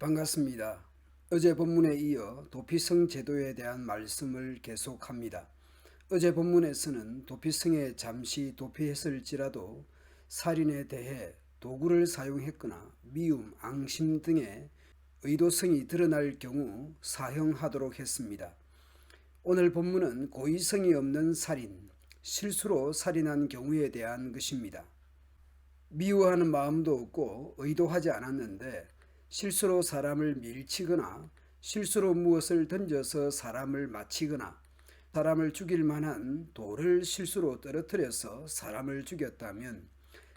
반갑습니다. 어제 본문에 이어 도피성 제도에 대한 말씀을 계속합니다. 어제 본문에서는 도피성에 잠시 도피했을지라도 살인에 대해 도구를 사용했거나 미움, 앙심 등의 의도성이 드러날 경우 사형하도록 했습니다. 오늘 본문은 고의성이 없는 살인, 실수로 살인한 경우에 대한 것입니다. 미워하는 마음도 없고 의도하지 않았는데 실수로 사람을 밀치거나 실수로 무엇을 던져서 사람을 맞히거나 사람을 죽일 만한 돌을 실수로 떨어뜨려서 사람을 죽였다면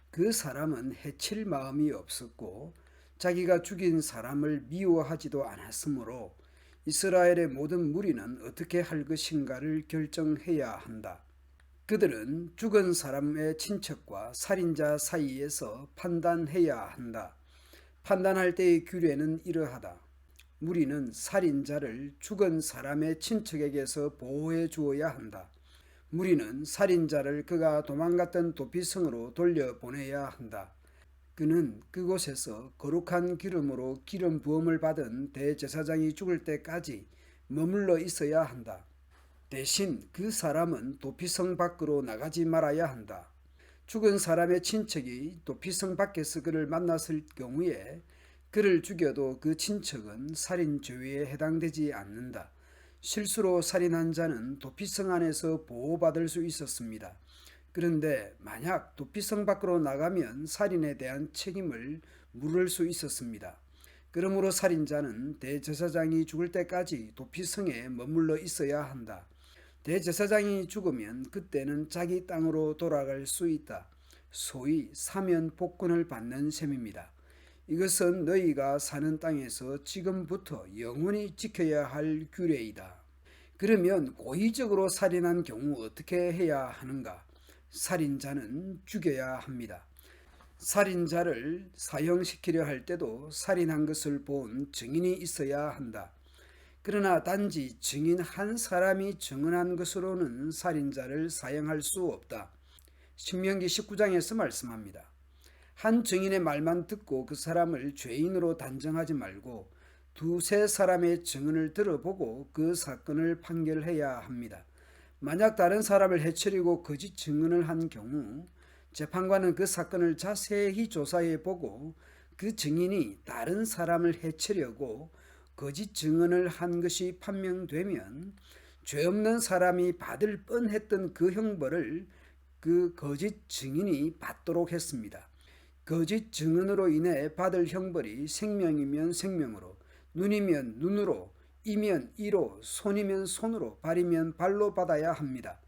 그 사람은 해칠 마음이 없었고 자기가 죽인 사람을 미워하지도 않았으므로 이스라엘의 모든 무리는 어떻게 할 것인가를 결정해야 한다. 그들은 죽은 사람의 친척과 살인자 사이에서 판단해야 한다. 판단할 때의 규례는 이러하다. 무리는 살인자를 죽은 사람의 친척에게서 보호해 주어야 한다. 무리는 살인자를 그가 도망갔던 도피성으로 돌려보내야 한다. 그는 그곳에서 거룩한 기름으로 기름 부음을 받은 대제사장이 죽을 때까지 머물러 있어야 한다. 대신 그 사람은 도피성 밖으로 나가지 말아야 한다. 죽은 사람의 친척이 도피성 밖에서 그를 만났을 경우에 그를 죽여도 그 친척은 살인죄에 해당되지 않는다. 실수로 살인한 자는 도피성 안에서 보호받을 수 있었습니다. 그런데 만약 도피성 밖으로 나가면 살인에 대한 책임을 물을 수 있었습니다. 그러므로 살인자는 대제사장이 죽을 때까지 도피성에 머물러 있어야 한다. 대제사장이 죽으면 그때는 자기 땅으로 돌아갈 수 있다. 소위 사면 복권을 받는 셈입니다. 이것은 너희가 사는 땅에서 지금부터 영원히 지켜야 할 규례이다. 그러면 고의적으로 살인한 경우 어떻게 해야 하는가? 살인자는 죽여야 합니다. 살인자를 사형시키려 할 때도 살인한 것을 본 증인이 있어야 한다. 그러나 단지 증인 한 사람이 증언한 것으로는 살인자를 사형할 수 없다. 신명기 19장에서 말씀합니다. 한 증인의 말만 듣고 그 사람을 죄인으로 단정하지 말고 두세 사람의 증언을 들어보고 그 사건을 판결해야 합니다. 만약 다른 사람을 해치려고 거짓 증언을 한 경우 재판관은 그 사건을 자세히 조사해 보고 그 증인이 다른 사람을 해치려고 거짓 증언을 한 것이 판명되면 죄 없는 사람이 받을 뻔했던 그 형벌을 그 거짓 증인이 받도록 했습니다. 거짓 증언으로 인해 받을 형벌이 생명이면 생명으로, 눈이면 눈으로, 이면 이로, 손이면 손으로, 발이면 발로 받아야 합니다.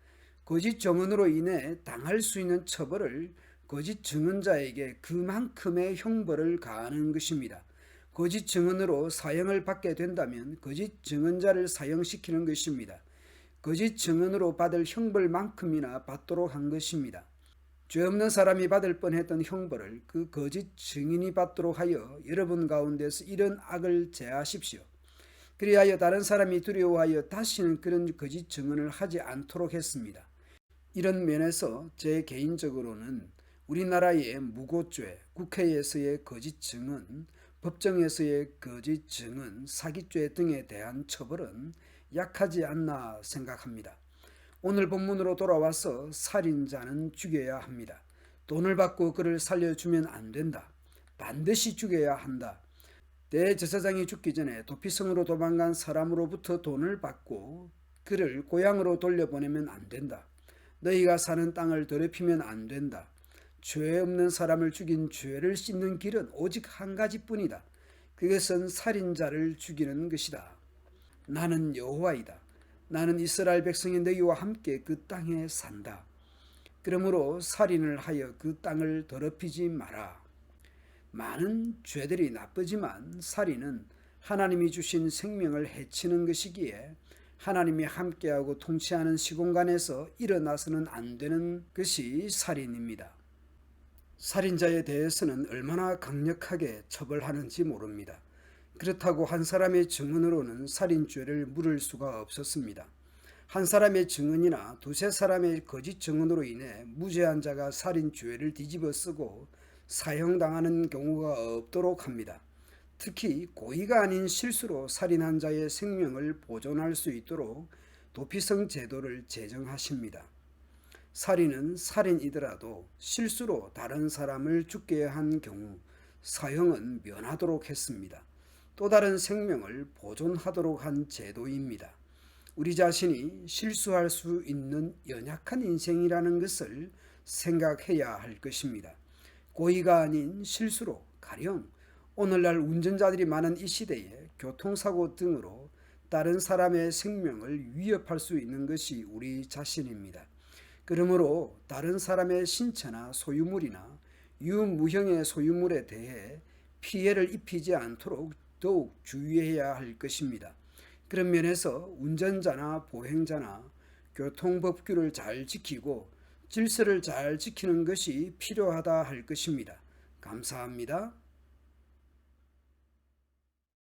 거짓 증언으로 인해 당할 수 있는 처벌을 거짓 증언자에게 그만큼의 형벌을 가하는 것입니다. 거짓 증언으로 사형을 받게 된다면 거짓 증언자를 사형시키는 것입니다. 거짓 증언으로 받을 형벌만큼이나 받도록 한 것입니다. 죄 없는 사람이 받을 뻔했던 형벌을 그 거짓 증인이 받도록 하여 여러분 가운데서 이런 악을 제하십시오. 그리하여 다른 사람이 두려워하여 다시는 그런 거짓 증언을 하지 않도록 했습니다. 이런 면에서 제 개인적으로는 우리나라의 무고죄, 국회에서의 거짓 증언, 법정에서의 거짓 증언, 사기죄 등에 대한 처벌은 약하지 않나 생각합니다. 오늘 본문으로 돌아와서 살인자는 죽여야 합니다. 돈을 받고 그를 살려주면 안 된다. 반드시 죽여야 한다. 대제사장이 죽기 전에 도피성으로 도망간 사람으로부터 돈을 받고 그를 고향으로 돌려보내면 안 된다. 너희가 사는 땅을 더럽히면 안 된다. 죄 없는 사람을 죽인 죄를 씻는 길은 오직 한 가지뿐이다. 그것은 살인자를 죽이는 것이다. 나는 여호와이다. 나는 이스라엘 백성이 너희와 함께 그 땅에 산다. 그러므로 살인을 하여 그 땅을 더럽히지 마라. 많은 죄들이 나쁘지만 살인은 하나님이 주신 생명을 해치는 것이기에 하나님이 함께하고 통치하는 시공간에서 일어나서는 안 되는 것이 살인입니다. 살인자에 대해서는 얼마나 강력하게 처벌하는지 모릅니다. 그렇다고 한 사람의 증언으로는 살인죄를 물을 수가 없었습니다. 한 사람의 증언이나 두세 사람의 거짓 증언으로 인해 무죄한 자가 살인죄를 뒤집어 쓰고 사형당하는 경우가 없도록 합니다. 특히 고의가 아닌 실수로 살인한 자의 생명을 보존할 수 있도록 도피성 제도를 제정하십니다. 살인은 살인이더라도 실수로 다른 사람을 죽게 한 경우 사형은 면하도록 했습니다. 또 다른 생명을 보존하도록 한 제도입니다. 우리 자신이 실수할 수 있는 연약한 인생이라는 것을 생각해야 할 것입니다. 고의가 아닌 실수로 가령 오늘날 운전자들이 많은 이 시대에 교통사고 등으로 다른 사람의 생명을 위협할 수 있는 것이 우리 자신입니다. 그러므로 다른 사람의 신체나 소유물이나 유무형의 소유물에 대해 피해를 입히지 않도록 더욱 주의해야 할 것입니다. 그런 면에서 운전자나 보행자나 교통법규를 잘 지키고 질서를 잘 지키는 것이 필요하다 할 것입니다. 감사합니다.